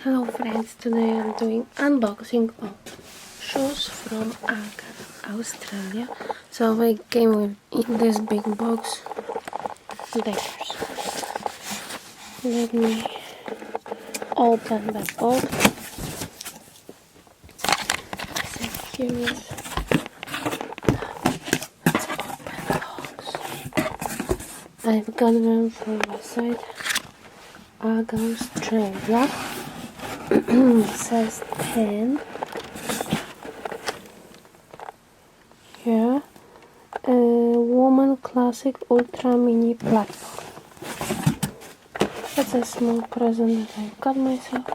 Hello friends, today I'm doing unboxing of shoes from Australia. So they came with in this big box. Diapers. Let me open the box. So here is let's open the box. I've got them from my site Australia. Size 10. Here, a woman classic ultra mini platform. That's a small present that I got myself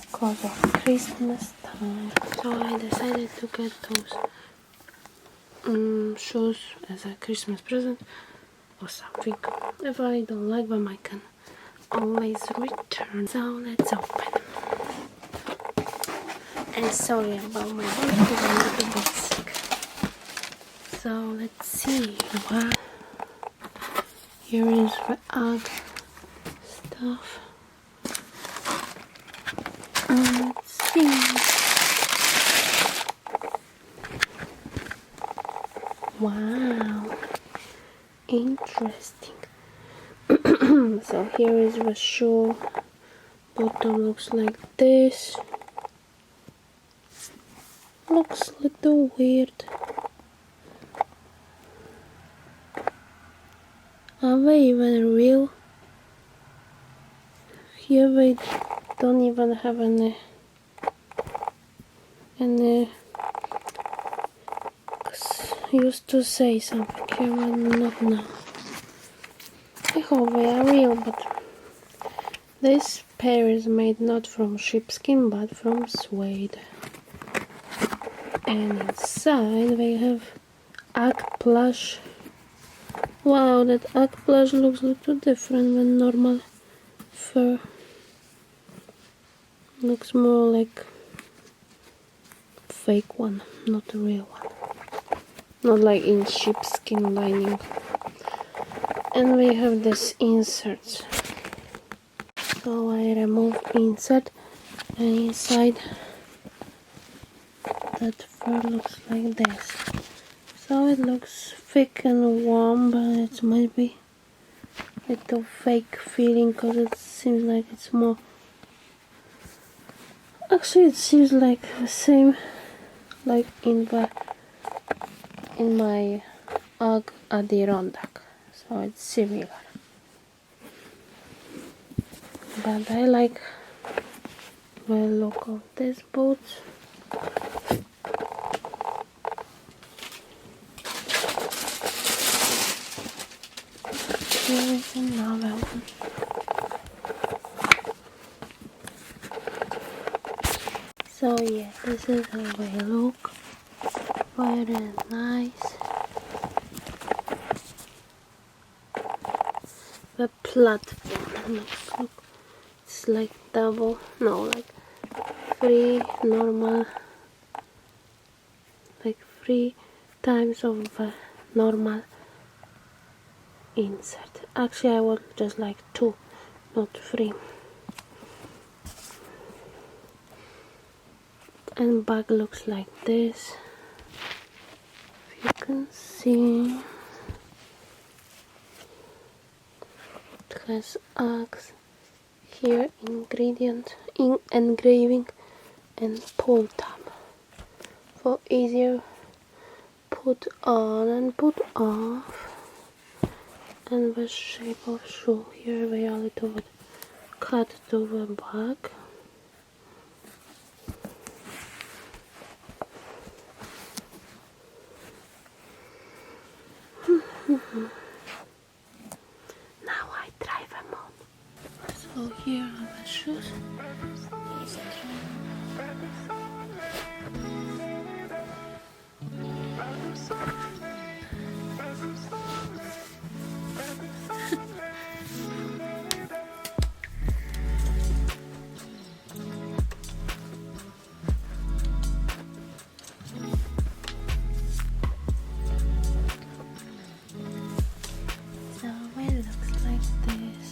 because of Christmas time. So I decided to get those shoes as a Christmas present or something. If I don't like them, I can always return. So let's open. And sorry about my voice because I'm a little bit sick. So let's see what. Here is the UGG stuff. Let's see. Wow, interesting. So here is the shoe. Bottom looks like this. Looks a little weird. Are they even real? Here they don't even have any used to say something here, but not now. I hope they are real, but this pair is made not from sheepskin but from suede. And inside they have UGG plush. Wow, that UGG plush looks a little different than normal fur. Looks more like fake one, not a real one. Not like in sheepskin lining. And we have this inserts. So I remove insert, and inside that fur looks like this. So it looks thick and warm, but it might be a little fake feeling because it seems like it's more. Actually, it seems like the same, like in my UGG Adirondack. So it's similar. But I like the look of these boots. Here is another one. So yeah, this is how they look. Very nice. The platform look, it's like double, no, like three normal, like 3 times of the normal insert. Actually I would just like 2, not 3. And back looks like this. If you can see, it has Uggs here, engraving and pull tab for easier put on and put off. And the shape of shoe, here they are a little bit cut to the back. Now I try them on. So here are the shoes. Let's try. So it looks like this.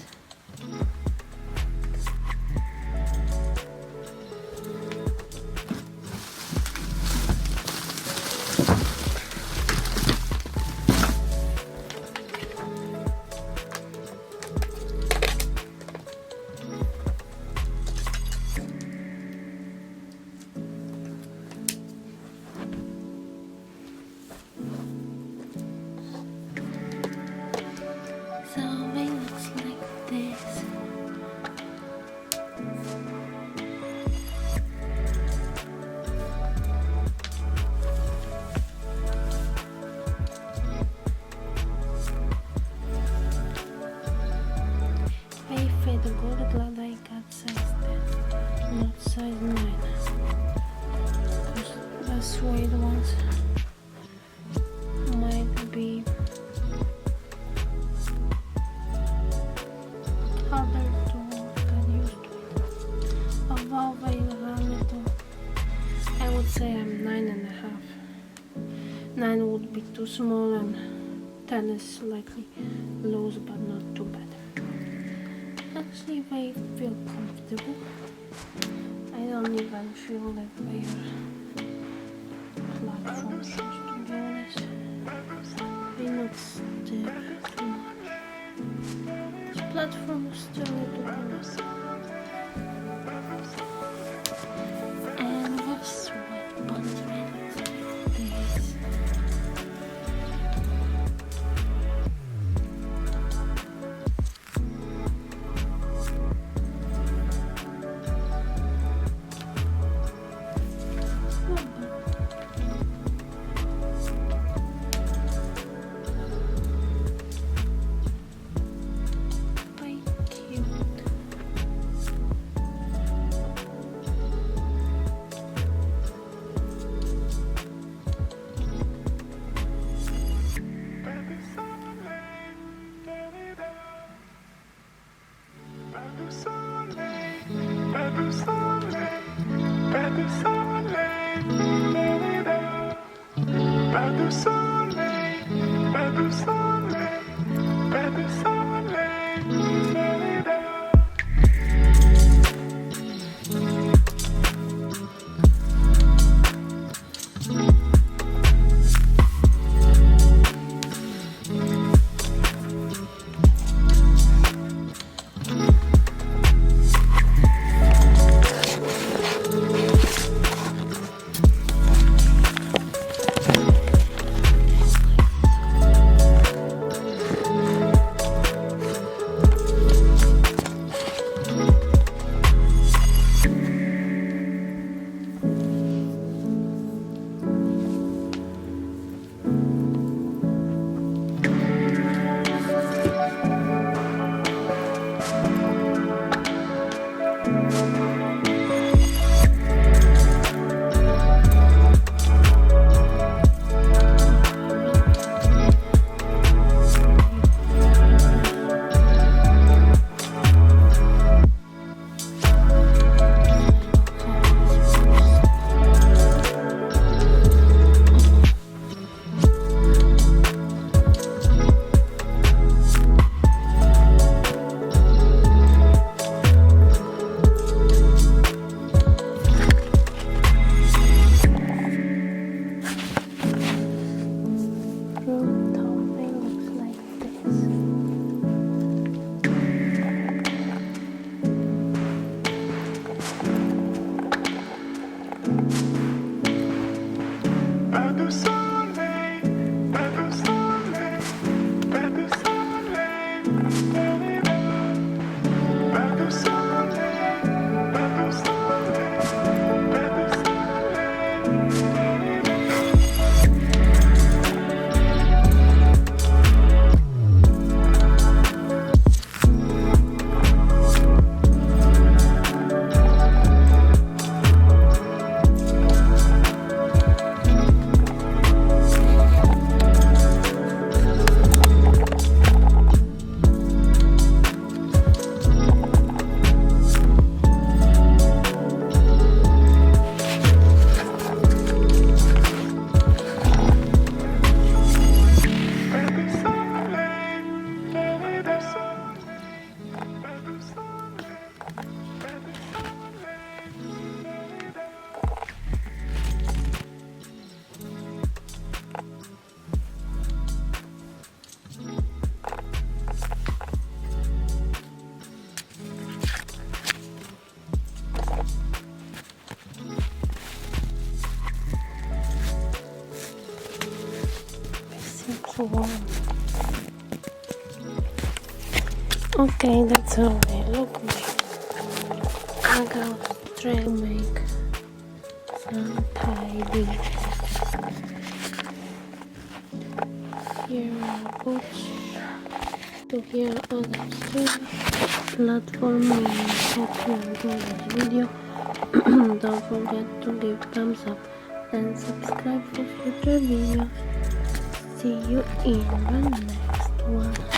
not size 9. Because the suede ones might be harder to get used to it. Above HYDRENALITE, I would say I'm 9.5. 9 would be too small and 10 is slightly loose but not too bad. Let's see if I feel comfortable. I don't even feel like they are platform shoes, to be honest. They're not stiff too much. This platform is still a little bit. And with sweatbands like this. So warm. Okay, that's how they look like. I got try to make some tidy. Here are boots. So here are the two platform. I hope you enjoyed this video. Don't forget to give thumbs up and subscribe for future videos. See you in the next one.